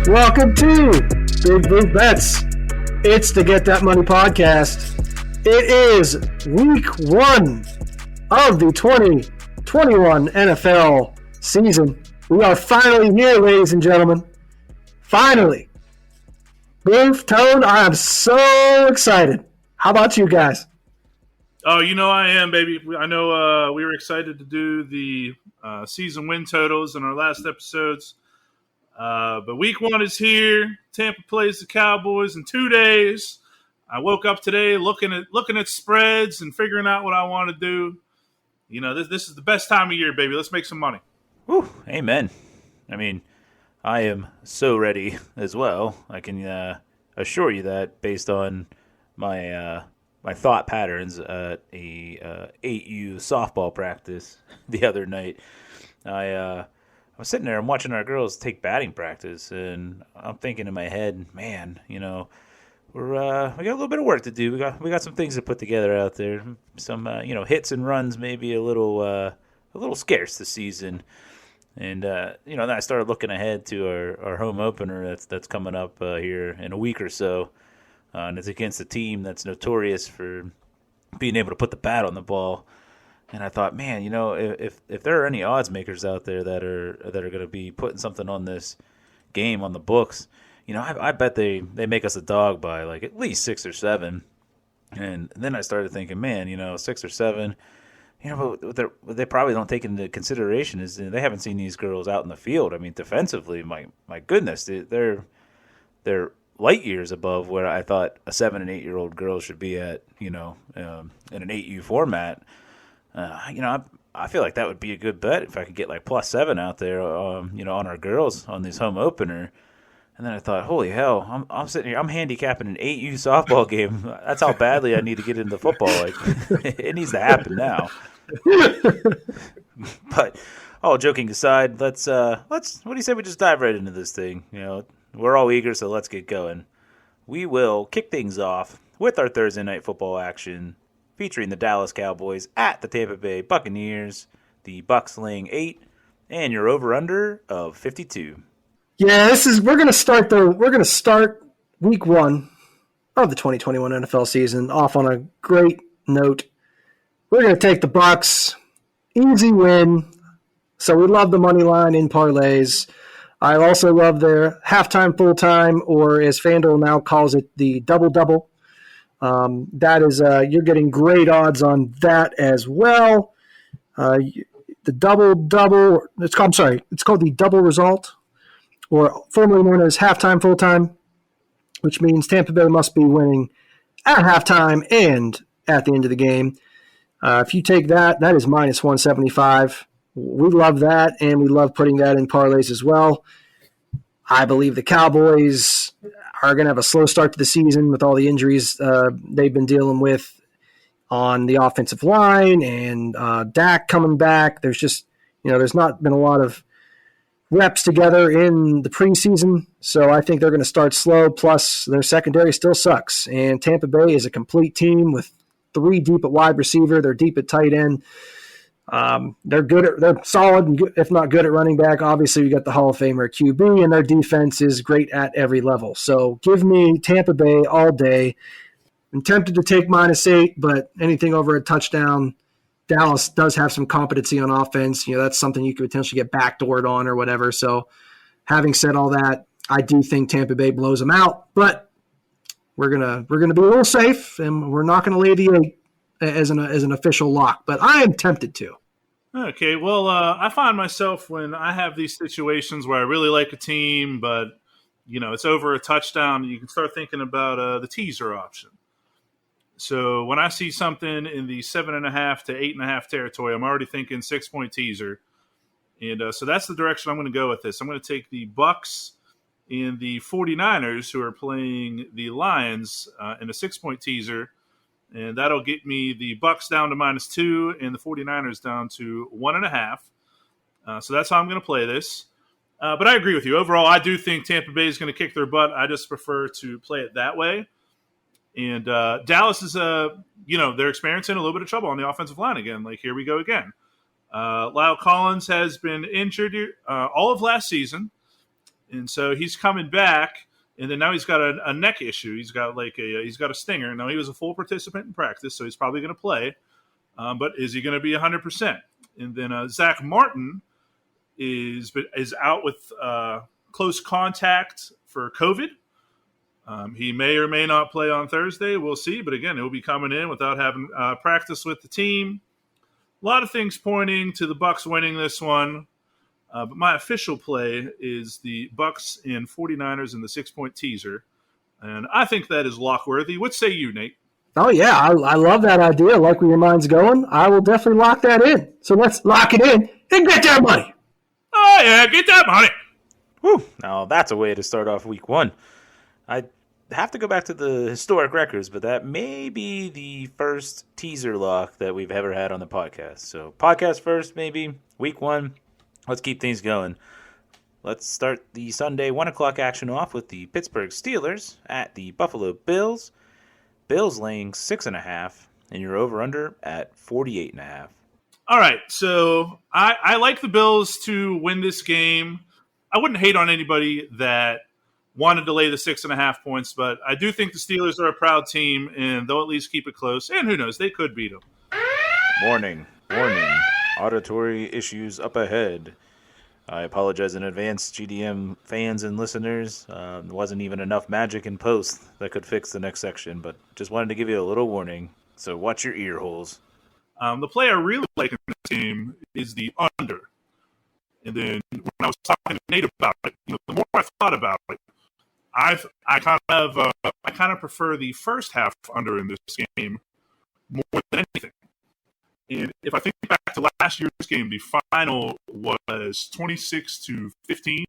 Welcome to Boof Bets. It's the Get That Money podcast. It is week 1 of the 2021 NFL season. We are finally here, ladies and gentlemen. Finally. Boof, Tone, I am so excited. How about you guys? Oh, you know I am, baby. I know we were excited to do the season win totals in our last episodes. But week 1 is here. Tampa plays the Cowboys in 2 days. I woke up today looking at spreads and figuring out what I want to do. You know, this is the best time of year, baby. Let's make some money. Whew, amen. I mean, I am so ready as well. I can assure you that based on my my thought patterns at a 8U softball practice the other night. I was sitting there and watching our girls take batting practice, and I'm thinking in my head, man, you know, we got a little bit of work to do. We got some things to put together out there. Some hits and runs maybe a little scarce this season. And then I started looking ahead to our home opener that's coming up here in a week or so. And it's against a team that's notorious for being able to put the bat on the ball. And I thought, man, if there are any odds makers out there that are going to be putting something on this game on the books, I bet they make us a dog by like at least 6 or 7. And then I started thinking, man, 6 or 7. What they probably don't take into consideration is they haven't seen these girls out in the field. I mean, defensively, my goodness, they're light years above where I thought a 7 and 8 year old girl should be at, in an 8U format. I feel like that would be a good bet if I could get like +7 out there, on our girls on this home opener. And then I thought, holy hell, I'm sitting here, I'm handicapping an 8U softball game. That's how badly I need to get into football. Like, it needs to happen now. But all joking aside, let's what do you say we just dive right into this thing? We're all eager, so let's get going. We will kick things off with our Thursday night football action featuring the Dallas Cowboys at the Tampa Bay Buccaneers. The Bucs laying 8 and your over/under of 52. Yeah, we're gonna start week 1 of the 2021 NFL season off on a great note. We're gonna take the Bucs, easy win. So we love the money line in parlays. I also love their halftime, full time, or as FanDuel now calls it, the double. That is you're getting great odds on that as well. The double. It's called the double result, or formerly known as halftime, full time, which means Tampa Bay must be winning at halftime and at the end of the game. If you take that is -175. We love that, and we love putting that in parlays as well. I believe the Cowboys are going to have a slow start to the season with all the injuries they've been dealing with on the offensive line, and Dak coming back. There's just, there's not been a lot of reps together in the preseason, so I think they're going to start slow, plus their secondary still sucks. And Tampa Bay is a complete team with 3 deep at wide receiver. They're deep at tight end. They're solid, and good, if not good at running back. Obviously, we got the Hall of Famer QB, and their defense is great at every level. So give me Tampa Bay all day. I'm tempted to take -8, but anything over a touchdown. Dallas does have some competency on offense. That's something you could potentially get backdoored on or whatever. So having said all that, I do think Tampa Bay blows them out, but we're gonna be a little safe, and we're not gonna lay the 8 as an official lock, but I am tempted to. Okay, well, I find myself when I have these situations where I really like a team, but it's over a touchdown, you can start thinking about the teaser option. So when I see something in the 7.5 to 8.5 territory, I'm already thinking 6-point teaser, and so that's the direction I'm going to go with this. I'm going to take the Bucs and the 49ers, who are playing the Lions, in a 6-point teaser. And that'll get me the Bucs down to -2 and the 49ers down to 1.5. So that's how I'm going to play this. But I agree with you. Overall, I do think Tampa Bay is going to kick their butt. I just prefer to play it that way. And Dallas is, they're experiencing a little bit of trouble on the offensive line again. Like, here we go again. Lyle Collins has been injured all of last season. and so he's coming back. And then now he's got a neck issue. He's got he's got a stinger. Now he was a full participant in practice, so he's probably going to play. But is he going to be 100%? And then Zach Martin is out with close contact for COVID. He may or may not play on Thursday. We'll see. But again, he'll be coming in without having practice with the team. A lot of things pointing to the Bucs winning this one. But my official play is the Bucs and 49ers in the 6-point teaser. And I think that is lock-worthy. What say you, Nate? Oh, yeah, I love that idea. I like where your mind's going. I will definitely lock that in. So let's lock it in and get that money. Oh, yeah, get that money. Whew. Now, that's a way to start off week one. I have to go back to the historic records, but that may be the first teaser lock that we've ever had on the podcast. So podcast first, maybe, week one. Let's keep things going. Let's start the Sunday 1 o'clock action off with the Pittsburgh Steelers at the Buffalo Bills. Bills laying 6.5, and you're over-under at 48.5. All right, so I like the Bills to win this game. I wouldn't hate on anybody that wanted to lay the 6.5 points, but I do think the Steelers are a proud team, and they'll at least keep it close. And who knows, they could beat them. Warning. Auditory issues up ahead. I apologize in advance, GDM fans and listeners. There wasn't even enough magic in post that could fix the next section, but just wanted to give you a little warning, so watch your ear holes. The play I really like in this game is the under. And then when I was talking to Nate about it, the more I thought about it, I kind of prefer the first half under in this game more than anything. And if I think back to last year's game, the final was 26-15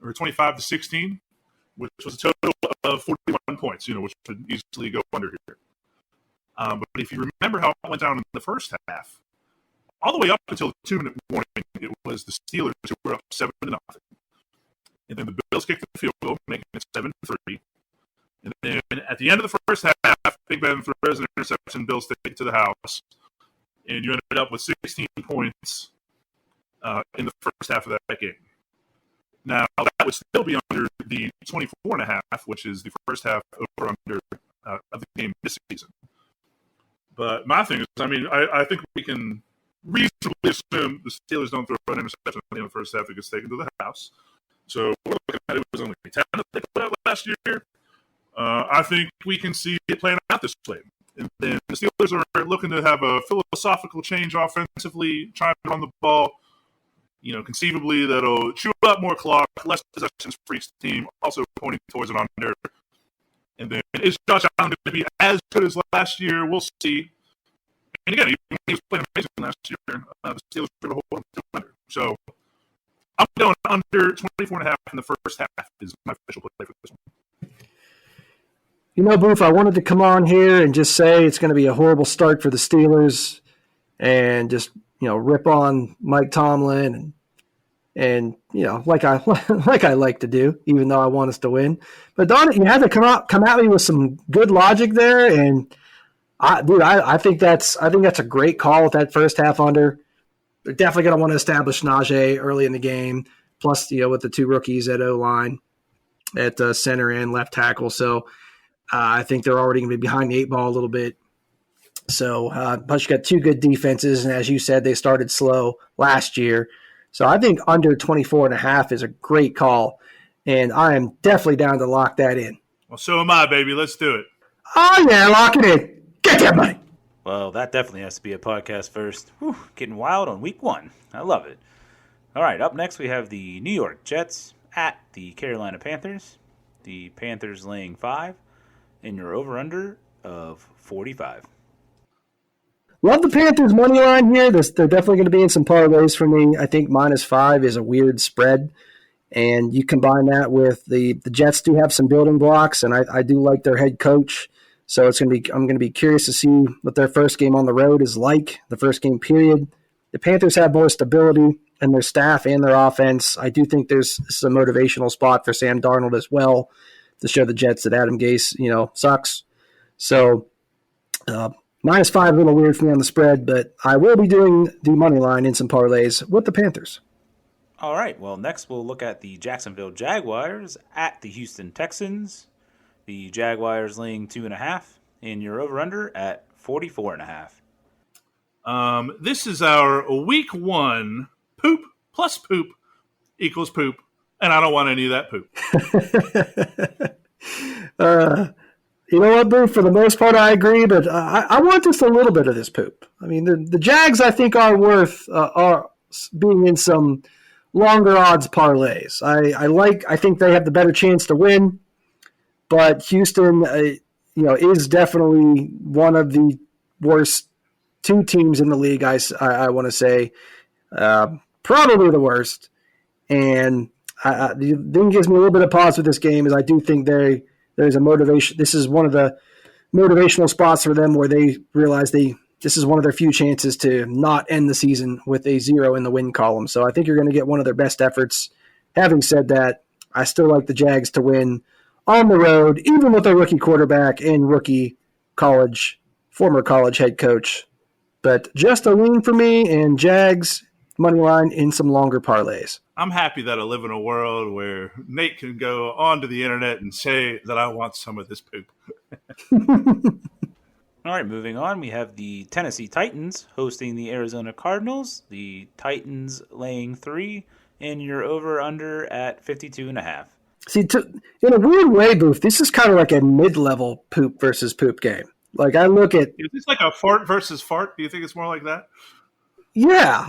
or 25-16, which was a total of 41 points, which would easily go under here. But if you remember how it went down in the first half, all the way up until the 2-minute warning, it was the Steelers who were up 7-0. And then the Bills kicked the field goal, making it 7-3. And then at the end of the first half, Big Ben throws an interception, Bills take it to the house. And you ended up with 16 points in the first half of that game. Now, that would still be under the 24.5, which is the first half over under of the game this season. But my thing is, I think we can reasonably assume the Steelers don't throw an interception in the first half that gets taken to the house. So we're looking at it was only 10 that they put out last year. I think we can see it playing out this way. And then the Steelers are looking to have a philosophical change offensively, trying to run the ball. Conceivably that'll chew up more clock, less possessions for each team, also pointing towards an under. And then is Josh Allen going to be as good as last year? We'll see. And again, he was playing amazing last year. The Steelers were able to hold him to under. So I'm going under 24.5 in the first half is my official play for this one. Boof, I wanted to come on here and just say it's going to be a horrible start for the Steelers and just, rip on Mike Tomlin and like I like to do, even though I want us to win. But Don, you had to come at me with some good logic there, and I think that's a great call with that first half under. They're definitely going to want to establish Najee early in the game, plus with the two rookies at O-line, at center and left tackle. So I think they're already going to be behind the 8 ball a little bit. So, plus you got two good defenses, and as you said, they started slow last year. So I think under 24.5 is a great call, and I am definitely down to lock that in. Well, so am I, baby. Let's do it. Oh, yeah, lock it in. Get that money. Well, that definitely has to be a podcast first. Whew, getting wild on week one. I love it. All right, up next we have the New York Jets at the Carolina Panthers. The Panthers laying 5, and your over-under of 45. Love the Panthers' money line here. They're definitely going to be in some parlays for me. I think -5 is a weird spread, and you combine that with the Jets do have some building blocks, and I do like their head coach. So I'm going to be curious to see what their first game on the road is like, the first game period. The Panthers have more stability in their staff and their offense. I do think there's some motivational spot for Sam Darnold as well to show the Jets that Adam Gase, sucks. So -5 a little weird for me on the spread, but I will be doing the money line in some parlays with the Panthers. All right. Well, next we'll look at the Jacksonville Jaguars at the Houston Texans. The Jaguars laying 2.5, and your over/under at 44.5. This is our week 1 poop plus poop equals poop, and I don't want any of that poop. You know what, Boof? For the most part, I agree, but I want just a little bit of this poop. I mean, the Jags, I think, are worth are being in some longer odds parlays. I think they have the better chance to win, but Houston, is definitely one of the worst 2 teams in the league. I want to say, probably the worst. And the thing gives me a little bit of pause with this game is I do think there's a motivation. This is one of the motivational spots for them where they realize this is one of their few chances to not end the season with a 0 in the win column. So I think you're going to get one of their best efforts. Having said that, I still like the Jags to win on the road, even with a rookie quarterback and former college head coach. But just a lean for me and Jags money line in some longer parlays. I'm happy that I live in a world where Nate can go onto the internet and say that I want some of this poop. All right, moving on. We have the Tennessee Titans hosting the Arizona Cardinals. The Titans laying 3, and your over/under at 52.5. See, in a weird way, Booth, this is kind of like a mid-level poop versus poop game. Like I look at, Is this like a fart versus fart? Do you think it's more like that? yeah,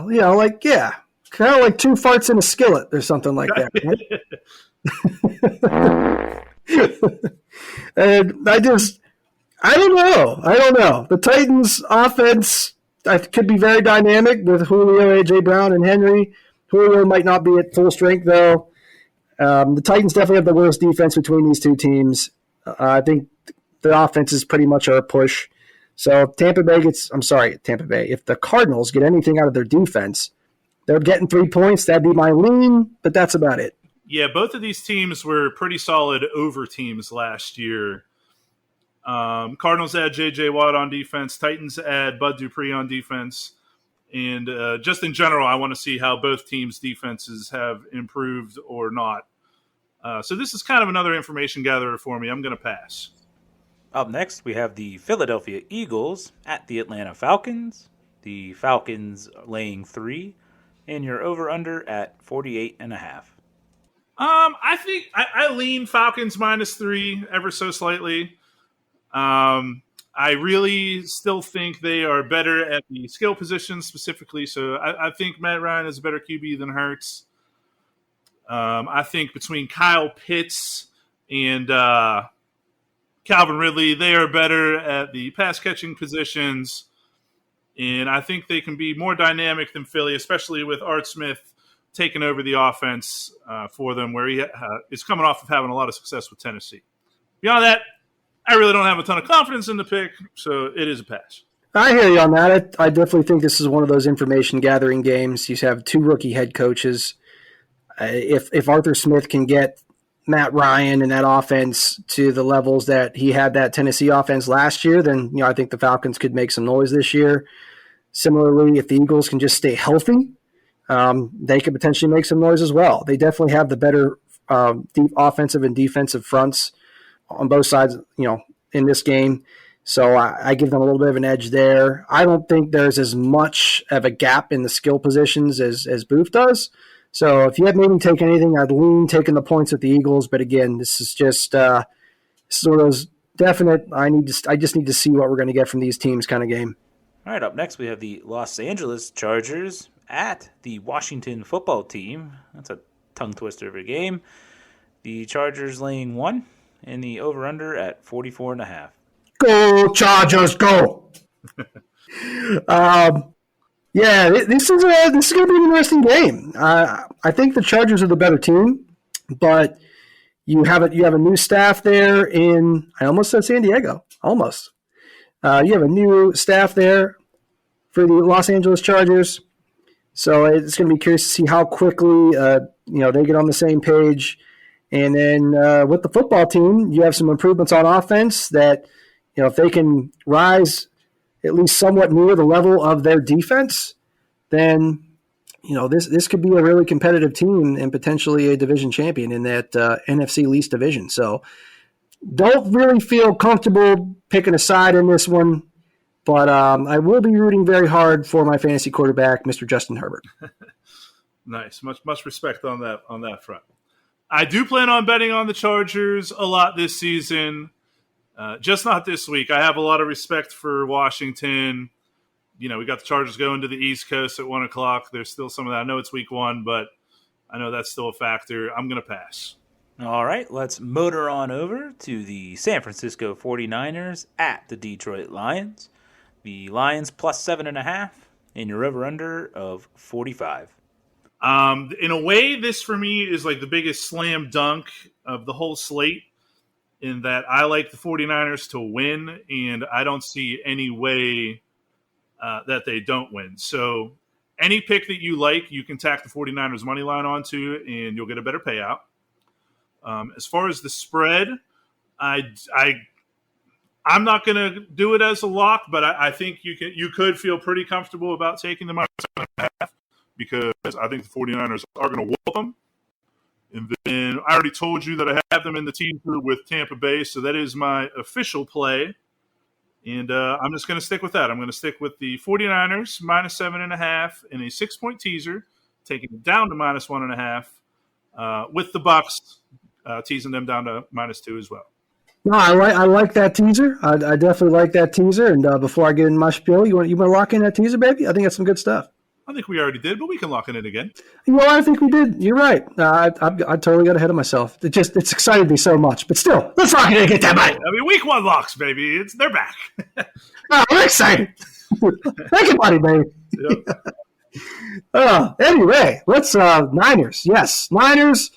kind of like 2 farts in a skillet or something like that. Right? And I don't know. The Titans' offense could be very dynamic with Julio, A.J. Brown, and Henry. Julio might not be at full strength, though. The Titans definitely have the worst defense between these 2 teams. I think the offense is pretty much a push. So if Tampa Bay. If the Cardinals get anything out of their defense, they're getting 3 points. That'd be my lean, but that's about it. Yeah, both of these teams were pretty solid over teams last year. Cardinals add J.J. Watt on defense. Titans add Bud Dupree on defense. And just in general, I want to see how both teams' defenses have improved or not. So this is kind of another information gatherer for me. I'm going to pass. Up next, we have the Philadelphia Eagles at the Atlanta Falcons. The Falcons laying 3, and your over/under at 48.5. I think I lean Falcons -3 ever so slightly. I really still think they are better at the skill positions specifically. So I think Matt Ryan is a better QB than Hurts. I think between Kyle Pitts and Calvin Ridley, they are better at the pass catching positions. And I think they can be more dynamic than Philly, especially with Art Smith taking over the offense for them, where he is coming off of having a lot of success with Tennessee. Beyond that, I really don't have a ton of confidence in the pick, so it is a pass. I hear you on that. I definitely think this is one of those information gathering games. You have 2 rookie head coaches. If Arthur Smith can get Matt Ryan and that offense to the levels that he had that Tennessee offense last year, then I think the Falcons could make some noise this year. Similarly, if the Eagles can just stay healthy, they could potentially make some noise as well. They definitely have the better deep offensive and defensive fronts on both sides, in this game. So I give them a little bit of an edge there. I don't think there's as much of a gap in the skill positions as Booth does. So if you had made me take anything, I'd lean taking the points with the Eagles. But again, this is just sort of those definite. I just need to see what we're going to get from these teams kind of game. All right, up next we have the Los Angeles Chargers at the Washington football team. That's a tongue twister of a game. The Chargers laying 1, and the over/under at 44.5. Go Chargers, go! Yeah, this is going to be an interesting game. I think the Chargers are the better team, but you have a new staff there in. I almost said San Diego. Almost. You have a new staff there for the Los Angeles Chargers, so it's going to be curious to see how quickly they get on the same page. And then with the football team, you have some improvements on offense that if they can rise at least somewhat near the level of their defense, then this could be a really competitive team and potentially a division champion in that NFC least division. So don't really feel comfortable picking a side in this one, but I will be rooting very hard for my fantasy quarterback, Mr. Justin Herbert. Nice. Much respect on that front. I do plan on betting on the Chargers a lot this season, just not this week. I have a lot of respect for Washington. We got the Chargers going to the East Coast at 1 o'clock. There's still some of that. I know it's week 1, but I know that's still a factor. I'm going to pass. All right, let's motor on over to the San Francisco 49ers at the Detroit Lions. The Lions plus 7.5 and your over-under of 45. In a way, this for me is like the biggest slam dunk of the whole slate, in that I like the 49ers to win, and I don't see any way that they don't win. So any pick that you like, you can tack the 49ers money line onto, and you'll get a better payout. As far as the spread, I'm not going to do it as a lock, but I think you could feel pretty comfortable about taking the -7.5, because I think the 49ers are going to whoop them. And then I already told you that I have them in the teaser with Tampa Bay, so that is my official play. And I'm just going to stick with that. I'm going to stick with the 49ers -7.5 in a 6-point teaser, taking it down to -1.5 with the Bucs teasing them down to -2 as well. No, I like that teaser. I definitely like that teaser. And before I get in my spiel, you want to lock in that teaser, baby? I think that's some good stuff. I think we already did, but we can lock in it again. I think we did. You're right. I totally got ahead of myself. It's excited me so much. But still, let's lock it in and get that money. I mean, week 1 locks, baby. They're back. I'm excited. Make it money, baby. Yep. Anyway, let's Niners. Yes, Niners.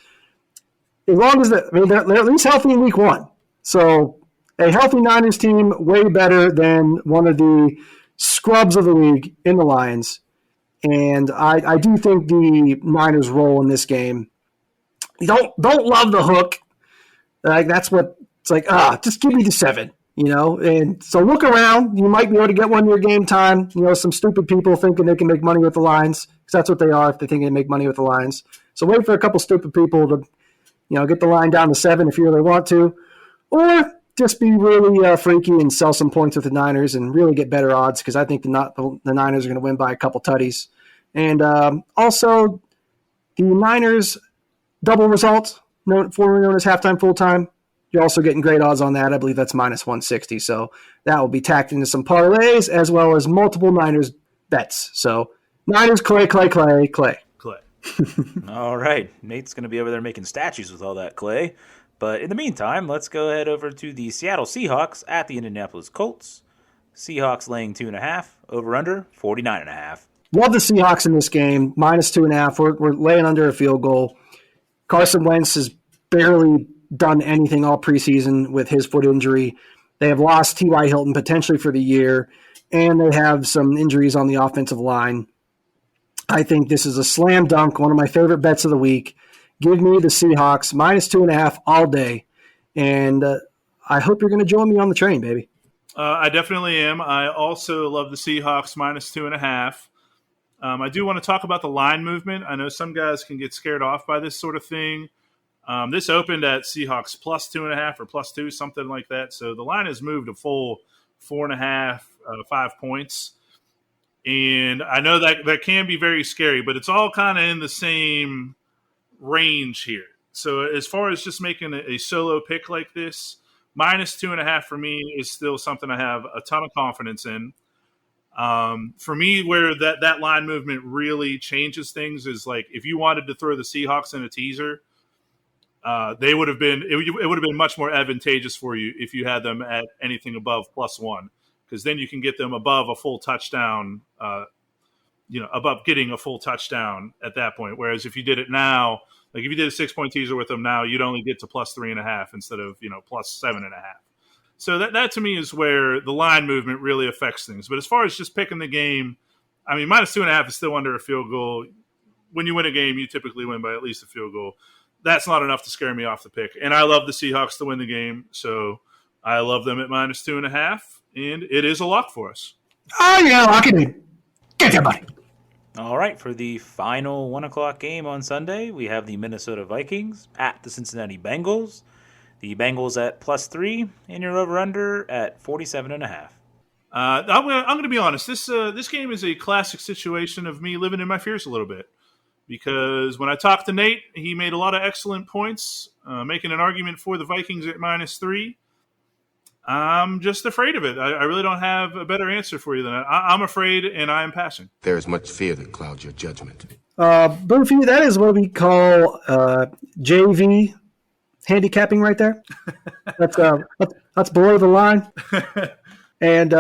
As long as they're at least healthy in week 1. So a healthy Niners team, way better than one of the scrubs of the league in the Lions. And I do think the Niners roll in this game. You don't love the hook. Like that's what it's like. Just give me the 7, And so look around. You might be able to get one in your game time. Some stupid people thinking they can make money with the Lions, because that's what they are if they think they make money with the Lions. So wait for a couple stupid people to, get the line down to 7 if you really want to, or just be really freaky and sell some points with the Niners and really get better odds, because I think the Niners are going to win by a couple tutties. And also, the Niners double result, formerly known as halftime, full-time, you're also getting great odds on that. I believe that's -160. So that will be tacked into some parlays as well as multiple Niners bets. So Niners, Clay. All right. Nate's going to be over there making statues with all that clay. But in the meantime, let's go ahead over to the Seattle Seahawks at the Indianapolis Colts. Seahawks laying 2.5, over-under 49.5. Love the Seahawks in this game, -2.5. We're laying under a field goal. Carson Wentz has barely done anything all preseason with his foot injury. They have lost T.Y. Hilton potentially for the year, and they have some injuries on the offensive line. I think this is a slam dunk, one of my favorite bets of the week. Give me the Seahawks, -2.5 all day. And I hope you're going to join me on the train, baby. I definitely am. I also love the Seahawks -2.5. I do want to talk about the line movement. I know some guys can get scared off by this sort of thing. This opened at Seahawks +2.5 or +2, something like that. So the line has moved a full 4.5, 5 points. And I know that can be very scary, but it's all kind of in the same range here. So as far as just making a solo pick like this, -2.5 for me is still something I have a ton of confidence in. For me, where that line movement really changes things is like if you wanted to throw the Seahawks in a teaser, it would have been much more advantageous for you if you had them at anything above +1, because then you can get them above a full touchdown, above getting a full touchdown at that point. Whereas if you did it now, like if you did a 6-point teaser with them now, you'd only get to +3.5 instead of +7.5. So that to me is where the line movement really affects things. But as far as just picking the game, I mean, -2.5 is still under a field goal. When you win a game, you typically win by at least a field goal. That's not enough to scare me off the pick. And I love the Seahawks to win the game, so I love them at -2.5, and it is a lock for us. Oh, yeah, lock it in. Get that money. All right, for the final 1 o'clock game on Sunday, we have the Minnesota Vikings at the Cincinnati Bengals. The Bengals at +3, and your over-under at 47.5. I'm gonna be honest. This game is a classic situation of me living in my fears a little bit, because when I talked to Nate, he made a lot of excellent points, making an argument for the Vikings at -3. I'm just afraid of it. I really don't have a better answer for you than that. I'm afraid, and I am passing. There is much fear that clouds your judgment. Boofy, that is what we call JV handicapping right there. That's below the line. And,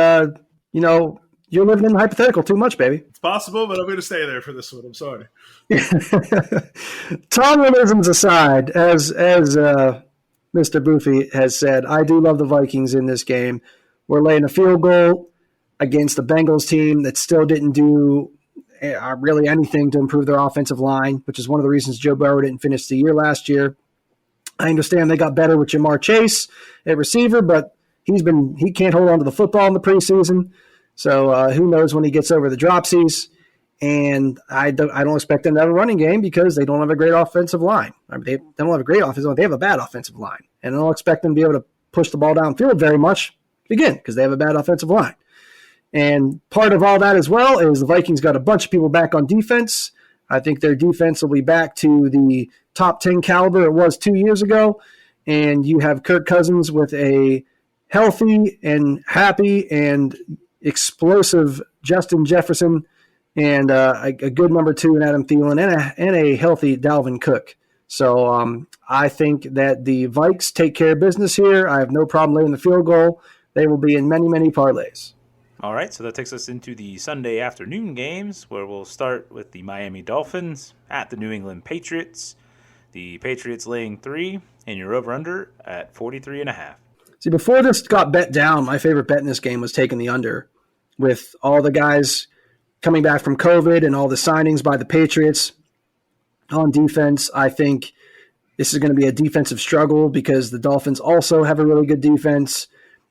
you're living in the hypothetical too much, baby. It's possible, but I'm going to stay there for this one. I'm sorry. Tomlinisms aside, as Mr. Boofy has said, I do love the Vikings in this game. We're laying a field goal against the Bengals team that still didn't do really anything to improve their offensive line, which is one of the reasons Joe Burrow didn't finish the year last year. I understand they got better with Jamar Chase at receiver, but he can't hold on to the football in the preseason. So who knows when he gets over the dropsies. And I don't expect them to have a running game because they don't have a great offensive line. I mean, they don't have a great offensive line. They have a bad offensive line. And I don't expect them to be able to push the ball downfield very much, again, because they have a bad offensive line. And part of all that as well is the Vikings got a bunch of people back on defense. I think their defense will be back to the top 10 caliber it was 2 years ago. And you have Kirk Cousins with a healthy and happy and explosive Justin Jefferson, and a good number 2 in Adam Thielen, and a healthy Dalvin Cook. So I think that the Vikes take care of business here. I have no problem laying the field goal. They will be in many, many parlays. All right, so that takes us into the Sunday afternoon games, where we'll start with the Miami Dolphins at the New England Patriots. The Patriots laying 3, and your over-under at 43.5. See, before this got bet down, my favorite bet in this game was taking the under. With all the guys coming back from COVID and all the signings by the Patriots on defense, I think this is going to be a defensive struggle because the Dolphins also have a really good defense.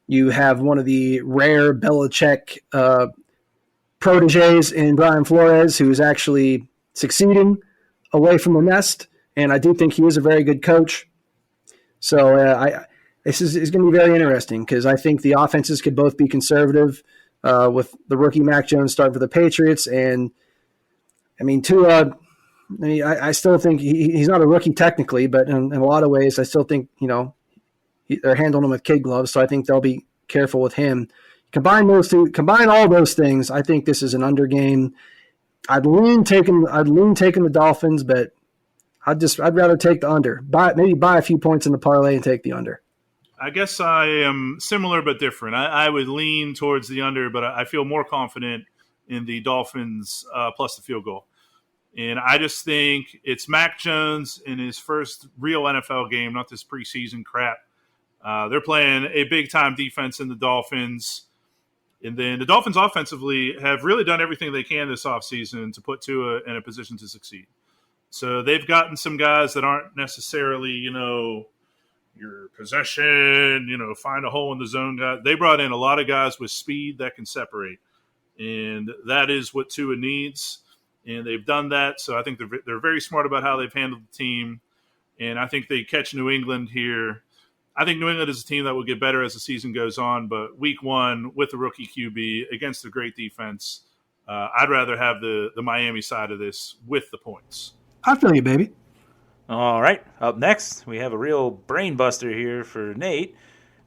You have one of the rare Belichick proteges in Brian Flores, who's actually succeeding away from the nest, and I do think he is a very good coach. So this is going to be very interesting because I think the offenses could both be conservative. With the rookie Mac Jones starting for the Patriots. And, I mean, Tua, I still think he's not a rookie technically, but in a lot of ways I still think, they're handling him with kid gloves, so I think they'll be careful with him. Combine all those things, I think this is an under game. I'd lean taking the Dolphins, but I'd rather take the under. Maybe buy a few points in the parlay and take the under. I guess I am similar but different. I would lean towards the under, but I feel more confident in the Dolphins plus the field goal. And I just think it's Mac Jones in his first real NFL game, not this preseason crap. They're playing a big-time defense in the Dolphins. And then the Dolphins offensively have really done everything they can this offseason to put Tua in a position to succeed. So they've gotten some guys that aren't necessarily, your possession, find a hole in the zone guy. They brought in a lot of guys with speed that can separate. And that is what Tua needs. And they've done that. So I think they're very smart about how they've handled the team. And I think they catch New England here. I think New England is a team that will get better as the season goes on. But week 1 with the rookie QB against a great defense, I'd rather have the Miami side of this with the points. I feel you, baby. All right, up next, we have a real brain buster here for Nate.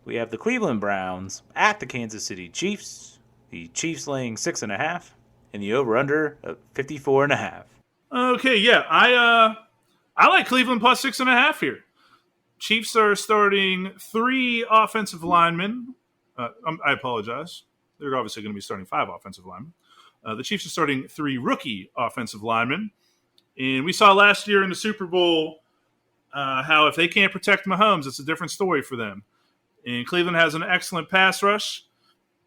We have the Cleveland Browns at the Kansas City Chiefs. The Chiefs laying 6.5, and the over/under of 54.5. Okay, yeah, I like Cleveland plus 6.5 here. Chiefs are starting 3 offensive linemen. I apologize. They're obviously going to be starting 5 offensive linemen. The Chiefs are starting 3 rookie offensive linemen. And we saw last year in the Super Bowl how if they can't protect Mahomes, it's a different story for them. And Cleveland has an excellent pass rush.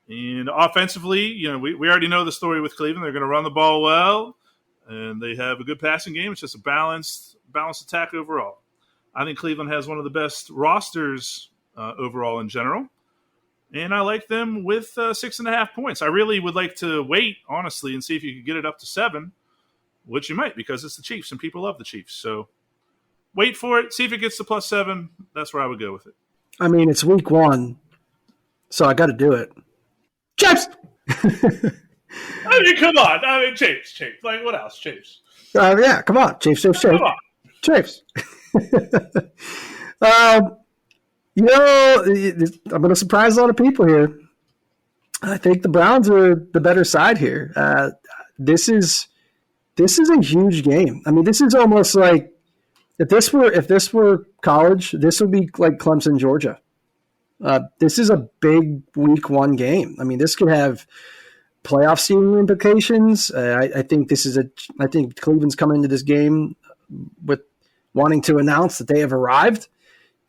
And offensively, we already know the story with Cleveland. They're going to run the ball well, and they have a good passing game. It's just a balanced attack overall. I think Cleveland has one of the best rosters overall in general. And I like them with 6.5 points. I really would like to wait, honestly, and see if you could get it up to 7. which you might because it's the Chiefs and people love the Chiefs. So wait for it. See if it gets to +7. That's where I would go with it. I mean, it's week 1, so I got to do it. Chiefs! I mean, come on. I mean, Chiefs. Like, what else? Chiefs. Yeah, come on. Chiefs. Come on. Chiefs. You know, I'm going to surprise a lot of people here. I think the Browns are the better side here. This is a huge game. I mean, this is almost like if this were college, this would be like Clemson, Georgia. This is a big week 1 game. I mean, this could have playoff seeding implications. I think Cleveland's coming into this game with wanting to announce that they have arrived.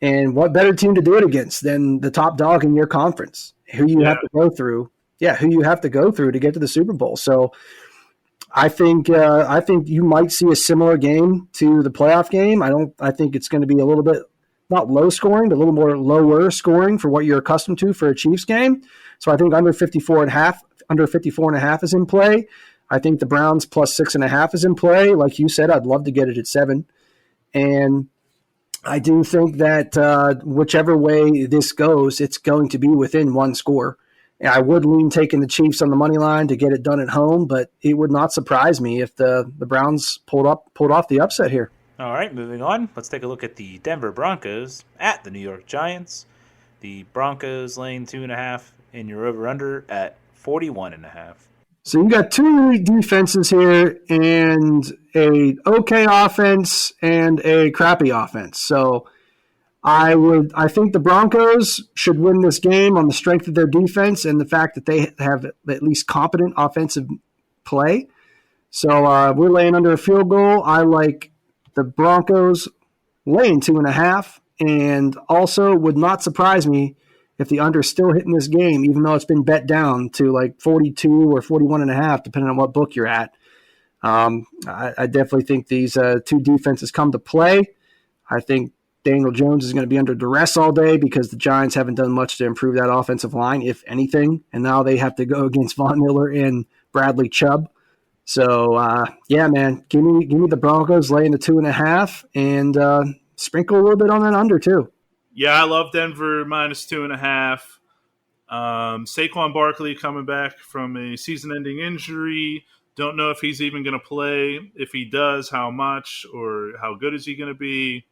And what better team to do it against than the top dog in your conference, who you have to go through? Yeah, who you have to go through to get to the Super Bowl. So I think you might see a similar game to the playoff game. I think it's going to be a little bit not low scoring, but a little more lower scoring for what you're accustomed to for a Chiefs game. So I think under 54.5 is in play. I think the Browns +6.5 is in play. Like you said, I'd love to get it at 7. And I do think that whichever way this goes, it's going to be within 1 score. And I would lean taking the Chiefs on the money line to get it done at home, but it would not surprise me if the Browns pulled off the upset here. All right, moving on. Let's take a look at the Denver Broncos at the New York Giants. The Broncos laying 2.5 in your over-under at 41.5. So you got 2 elite defenses here and a okay offense and a crappy offense. So I think the Broncos should win this game on the strength of their defense and the fact that they have at least competent offensive play. So we're laying under a field goal. I like the Broncos laying 2.5, and also would not surprise me if the under is still hitting this game, even though it's been bet down to like 42 or 41.5, depending on what book you're at. I definitely think these 2 defenses come to play. I think Daniel Jones is going to be under duress all day because the Giants haven't done much to improve that offensive line, if anything, and now they have to go against Von Miller and Bradley Chubb. So, yeah, man, give me the Broncos laying the 2.5 and sprinkle a little bit on that under too. Yeah, I love Denver -2.5. Saquon Barkley coming back from a season-ending injury. Don't know if he's even going to play. If he does, how much or how good is he going to be?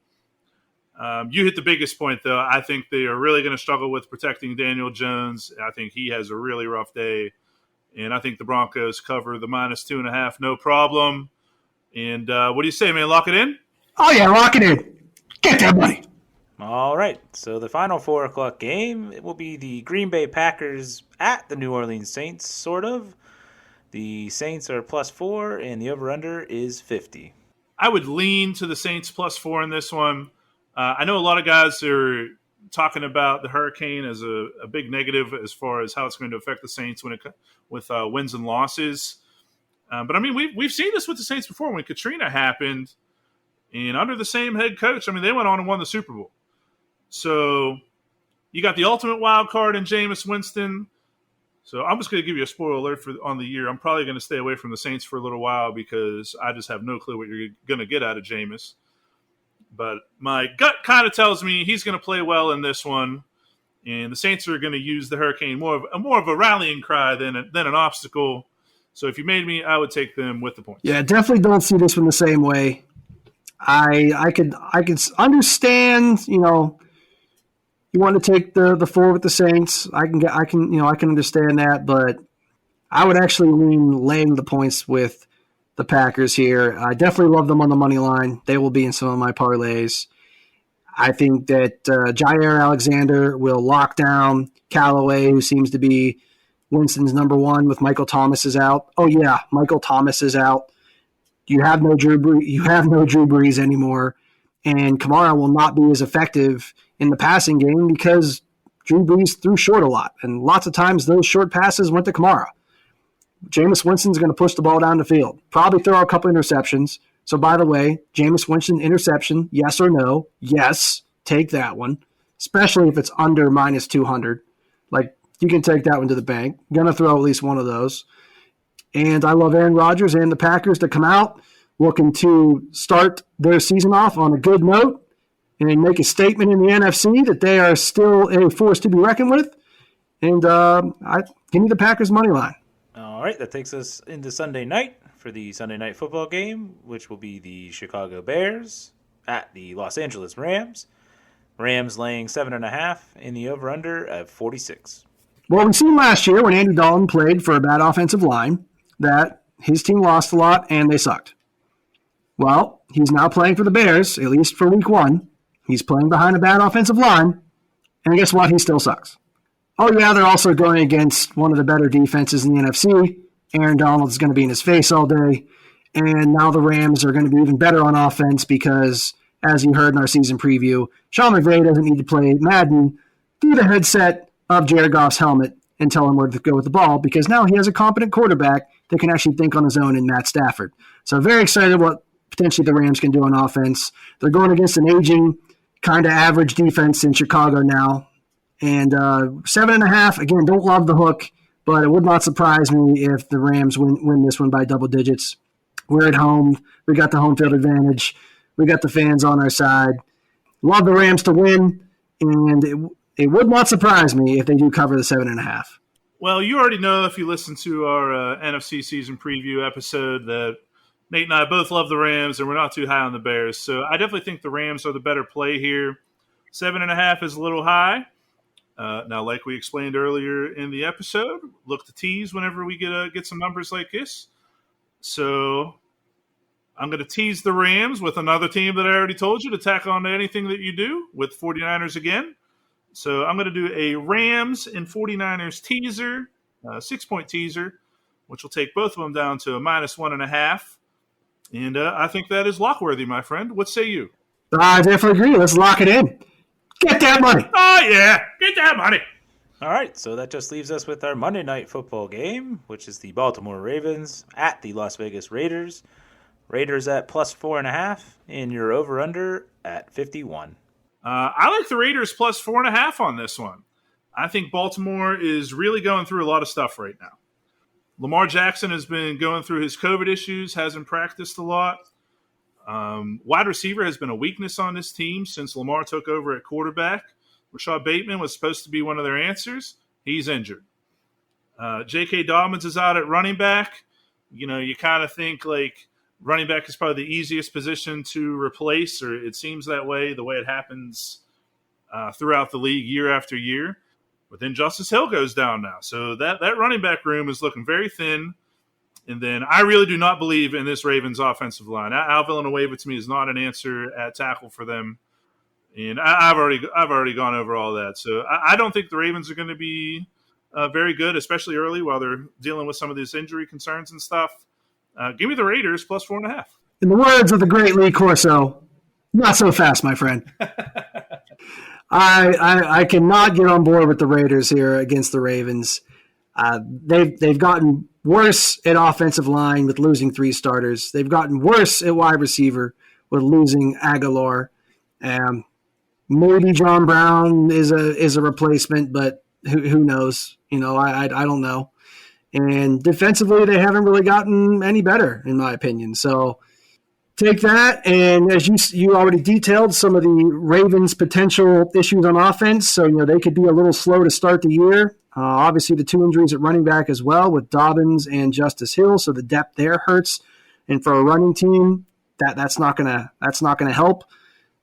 You hit the biggest point, though. I think they are really going to struggle with protecting Daniel Jones. I think he has a really rough day. And I think the Broncos cover the -2.5, no problem. And what do you say, man? Lock it in? Oh, yeah, lock it in. Get that money. All right, so the final 4 o'clock game, it will be the Green Bay Packers at the New Orleans Saints, sort of. The Saints are +4, and the over-under is 50. I would lean to the Saints +4 in this one. I know a lot of guys are talking about the hurricane as a big negative as far as how it's going to affect the Saints with wins and losses. But, I mean, we've seen this with the Saints before. When Katrina happened, and under the same head coach, I mean, they went on and won the Super Bowl. So you got the ultimate wild card in Jameis Winston. So I'm just going to give you a spoiler alert on the year. I'm probably going to stay away from the Saints for a little while because I just have no clue what you're going to get out of Jameis. But my gut kind of tells me he's going to play well in this one, and the Saints are going to use the hurricane more of a rallying cry than an obstacle. So if you made me, I would take them with the points. Yeah, definitely don't see this one the same way. I could understand, you want to take the 4 with the Saints. I can understand that, but I would actually lean laying the points with the Packers here. I definitely love them on the money line. They will be in some of my parlays. I think that Jair Alexander will lock down Callaway, who seems to be Winston's number 1 with Michael Thomas is out. Oh yeah, Michael Thomas is out. You have no Drew Brees anymore, and Kamara will not be as effective in the passing game because Drew Brees threw short a lot, and lots of times those short passes went to Kamara. Jameis Winston's going to push the ball down the field, probably throw a couple interceptions. So, by the way, Jameis Winston interception, yes or no? Yes, take that one, especially if it's under -200. Like, you can take that one to the bank. Going to throw at least one of those. And I love Aaron Rodgers and the Packers to come out. looking to start their season off on a good note and make a statement in the NFC that they are still a force to be reckoned with. And give me the Packers money line. All right, that takes us into Sunday night for the Sunday night football game, which will be the Chicago Bears at the Los Angeles Rams. Rams laying 7.5 in the over-under at 46. Well, we've seen last year when Andy Dalton played for a bad offensive line that his team lost a lot and they sucked. Well, he's now playing for the Bears, at least for week 1. He's playing behind a bad offensive line, and guess what? He still sucks. Oh, yeah, they're also going against one of the better defenses in the NFC. Aaron Donald is going to be in his face all day, and now the Rams are going to be even better on offense because, as you heard in our season preview, Sean McVay doesn't need to play Madden through the headset of Jared Goff's helmet and tell him where to go with the ball because now he has a competent quarterback that can actually think on his own in Matt Stafford. So very excited what potentially the Rams can do on offense. They're going against an aging, kind of average defense in Chicago now. And 7.5, again, don't love the hook, but it would not surprise me if the Rams win this one by double digits. We're at home. We got the home field advantage. We got the fans on our side. Love the Rams to win, and it would not surprise me if they do cover the 7.5. Well, you already know if you listen to our NFC season preview episode that Nate and I both love the Rams, and we're not too high on the Bears. So I definitely think the Rams are the better play here. 7.5 is a little high. Now, like we explained earlier in the episode, look to tease whenever we get some numbers like this. So I'm going to tease the Rams with another team that I already told you to tack on to anything that you do with 49ers again. So I'm going to do a Rams and 49ers teaser, 6-point teaser, which will take both of them down to a -1.5. And I think that is lock-worthy, my friend. What say you? I definitely agree. Let's lock it in. Get that money. Oh, yeah. Get that money. All right, so that just leaves us with our Monday night football game, which is the Baltimore Ravens at the Las Vegas Raiders. Raiders at +4.5 and your over-under at 51. I like the Raiders +4.5 on this one. I think Baltimore is really going through a lot of stuff right now. Lamar Jackson has been going through his COVID issues, hasn't practiced a lot. Wide receiver has been a weakness on this team since Lamar took over at quarterback. Rashad Bateman was supposed to be one of their answers. He's injured. J.K. Dobbins is out at running back. You know, you kind of think like running back is probably the easiest position to replace, or it seems that way it happens throughout the league year after year. But then Justice Hill goes down now. So that running back room is looking very thin. And then I really do not believe in this Ravens offensive line. Al Villanueva to me is not an answer at tackle for them. And I've already gone over all that. So I don't think the Ravens are going to be very good, especially early while they're dealing with some of these injury concerns and stuff. Give me the Raiders +4.5. In the words of the great Lee Corso, not so fast, my friend. I cannot get on board with the Raiders here against the Ravens. They've gotten worse at offensive line with losing 3 starters. They've gotten worse at wide receiver with losing Aguilar. Maybe John Brown is a replacement, but who knows? You know, I don't know. And defensively, they haven't really gotten any better, in my opinion. So take that, and as you already detailed some of the Ravens' potential issues on offense, so they could be a little slow to start the year. Obviously, the 2 injuries at running back as well with Dobbins and Justice Hill, so the depth there hurts. And for a running team, that's not gonna help.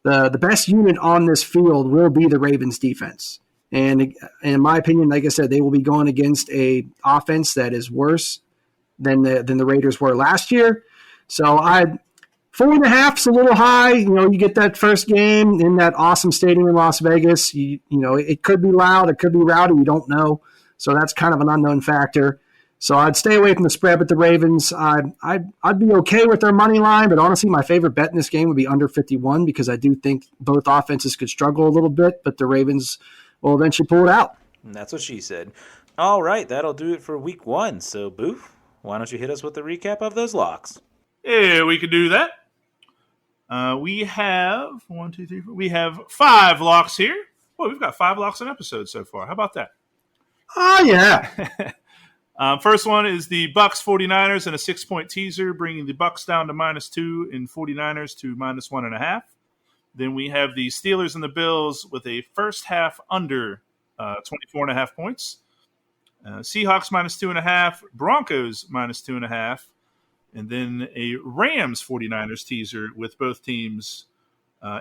The best unit on this field will be the Ravens' defense. And in my opinion, like I said, they will be going against a offense that is worse than the Raiders were last year. So 4.5 is a little high. You get that first game in that awesome stadium in Las Vegas. It could be loud, it could be rowdy. You don't know. So that's kind of an unknown factor. So I'd stay away from the spread with the Ravens. I'd be okay with their money line, but honestly, my favorite bet in this game would be under 51 because I do think both offenses could struggle a little bit, but the Ravens will eventually pull it out. And that's what she said. All right, that'll do it for week 1. So, Boof, why don't you hit us with a recap of those locks? Yeah, we could do that. We have 1, 2, 3, 4. We have 5 locks here. Well, we've got 5 locks an episode so far. How about that? Oh, yeah. First one is the Bucks 49ers and a 6-point teaser, bringing the Bucks down to -2 and 49ers to -1.5. Then we have the Steelers and the Bills with a first half under 24.5 points. Seahawks -2.5, Broncos -2.5, and then a Rams 49ers teaser with both teams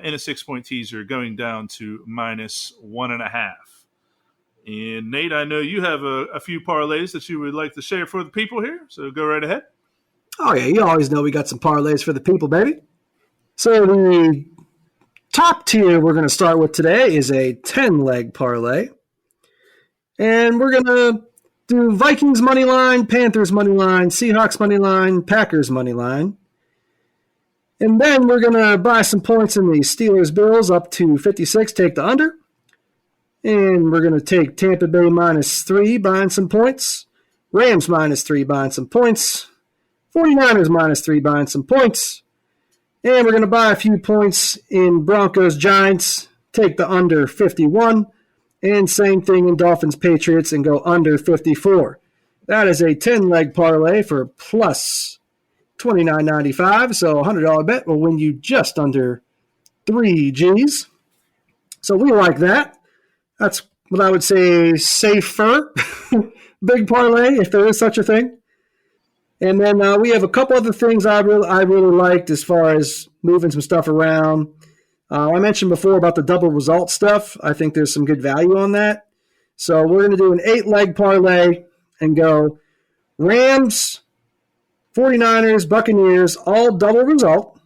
in a 6-point teaser going down to -1.5. And Nate, I know you have a few parlays that you would like to share for the people here, so go right ahead. Oh, yeah, you always know we got some parlays for the people, baby. So the top tier we're going to start with today is a 10-leg parlay. And we're going to do Vikings money line, Panthers money line, Seahawks money line, Packers money line. And then we're going to buy some points in the Steelers Bills up to 56, take the under. And we're going to take Tampa Bay -3, buying some points. Rams -3, buying some points. 49ers -3, buying some points. And we're going to buy a few points in Broncos Giants, take the under 51. And same thing in Dolphins Patriots and go under 54. That is a 10-leg parlay for plus $29.95. So a $100 bet will win you just under 3 G's. So we like that. That's what I would say safer big parlay, if there is such a thing. And then we have a couple other things I really liked as far as moving some stuff around. I mentioned before about the double result stuff. I think there's some good value on that. So we're going to do an 8-leg parlay and go Rams, 49ers, Buccaneers, all double result.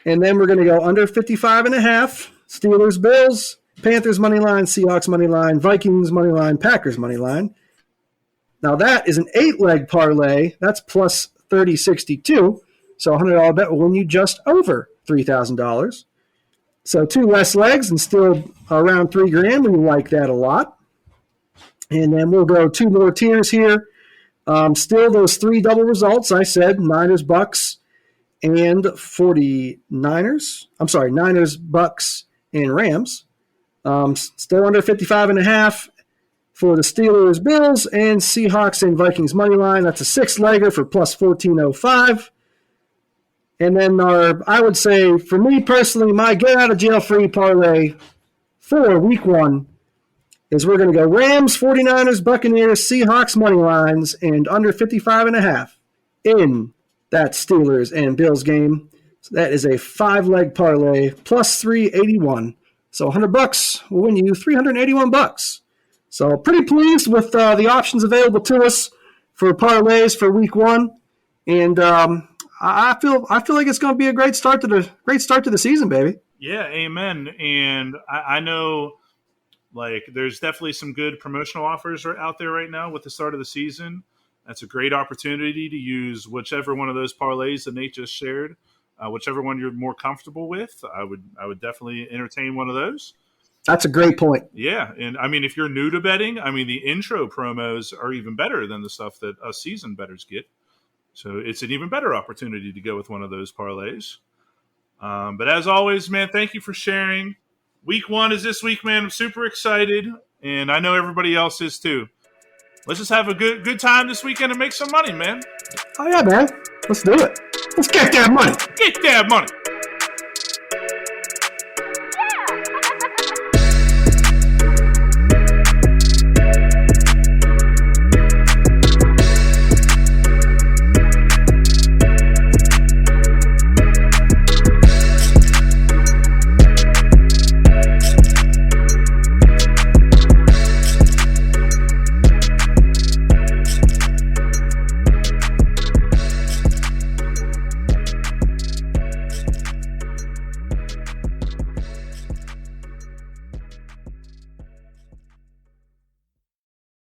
And then we're going to go under 55.5, Steelers, Bills, Panthers money line, Seahawks money line, Vikings money line, Packers money line. Now that is an 8-leg parlay. That's plus 30.62. So a $100 bet will win you just over $3,000. So 2 less legs and still around $3,000. We like that a lot. And then we'll go 2 more tiers here. Still those 3 double results. I said Niners, Bucks, and 49ers. I'm sorry, Niners, Bucks, and Rams. Still under 55.5 for the Steelers, Bills, and Seahawks and Vikings money line. That's a 6-legger for plus 14.05. And then I would say, for me personally, my get out of jail free parlay for week 1 is we're going to go Rams, 49ers, Buccaneers, Seahawks money lines, and under 55.5 in that Steelers and Bills game. So that is a 5-leg parlay plus 381. So $100 will win you $381. So pretty pleased with the options available to us for parlays for week 1, and I feel like it's going to be a great start to the season, baby. Yeah, amen. And I know, like, there's definitely some good promotional offers out there right now with the start of the season. That's a great opportunity to use whichever one of those parlays that Nate just shared. Whichever one you're more comfortable with, I would definitely entertain one of those. That's a great point. Yeah, and I mean, if you're new to betting, I mean, the intro promos are even better than the stuff that us seasoned bettors get. So it's an even better opportunity to go with one of those parlays. But as always, man, thank you for sharing. Week 1 is this week, man. I'm super excited, and I know everybody else is too. Let's just have a good time this weekend and make some money, man. Oh, yeah, man. Let's do it. Let's get that money. Get that money.